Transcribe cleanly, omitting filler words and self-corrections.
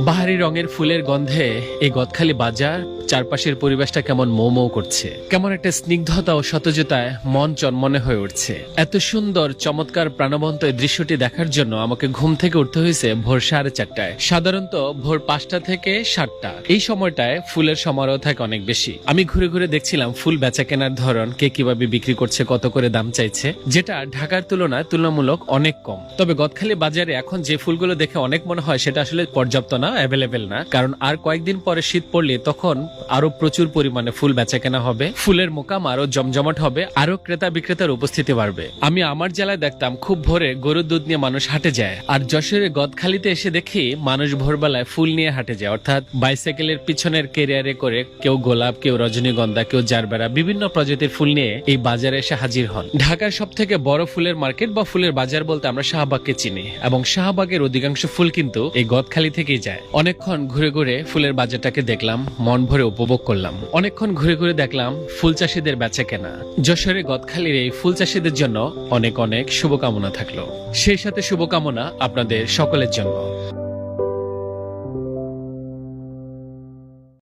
বাহারি রঙের ফুলের গন্ধে এই গদখালি বাজার, চারপাশের পরিবেশটা কেমন মৌ মৌ করছে, কেমন একটা স্নিগ্ধতা ও সতেজতায় মন চনমনে হয়ে উঠছে। এত সুন্দর চমৎকার প্রাণবন্ত এই দৃশ্যটি দেখার জন্য আমাকে ঘুম থেকে উঠতে হয়েছে ভোর 4:30টায়। সাধারণত ভোর 5টা থেকে 7টা এই সময়টায় ফুলের সমারোহ থাকে অনেক বেশি। আমি ঘুরে ঘুরে দেখছিলাম ফুল বেচা কেনার ধরন, কে কিভাবে বিক্রি করছে, কত করে দাম চাইছে, যেটা ঢাকার তুলনায় তুলনামূলক অনেক কম। তবে গদখালি বাজারে এখন যে ফুলগুলো দেখে অনেক মনে হয় সেটা আসলে পর্যাপ্ত না, অ্যাভেলেবেল না, কারণ আর কয়েকদিন পরে শীত পড়লে তখন আরো প্রচুর পরিমাণে ফুল বেচা কেনা হবে, ফুলের মোকাম আরো জমজমাট হবে, আরো ক্রেতা বিক্রেতার উপস্থিতি বাড়বে। আমি আমার জেলায় দেখতাম খুব ভোরে গরুর দুধ নিয়ে মানুষ হাটে যায়, আর যশোরে গদখালিতে এসে দেখি মানুষ ভোরবেলায় ফুল নিয়ে হাটে যায়, অর্থাৎ বাইসাইকেলের পিছনের কেরিয়ারে করে কেউ গোলাপ, কেউ রজনীগন্ধা, কেউ জারবেরা, বিভিন্ন প্রজাতির ফুল নিয়ে এই বাজারে এসে হাজির হন। ঢাকার সব থেকে বড় ফুলের মার্কেট বা ফুলের বাজার বলতে আমরা শাহবাগকে চিনি, এবং শাহবাগের অধিকাংশ ফুল কিন্তু এই গদখালি থেকেই যায়। অনেকক্ষণ ঘুরে ঘুরে ফুলের বাজারটাকে দেখলাম, মন ভরে উপভোগ করলাম। অনেকক্ষণ ঘুরে ঘুরে দেখলাম ফুল চাষিদের বেচা কেনা। যশোরে গদখালির এই ফুল চাষিদের জন্য অনেক অনেক শুভকামনা থাকলো, সেই সাথে শুভকামনা আপনাদের সকলের জন্য।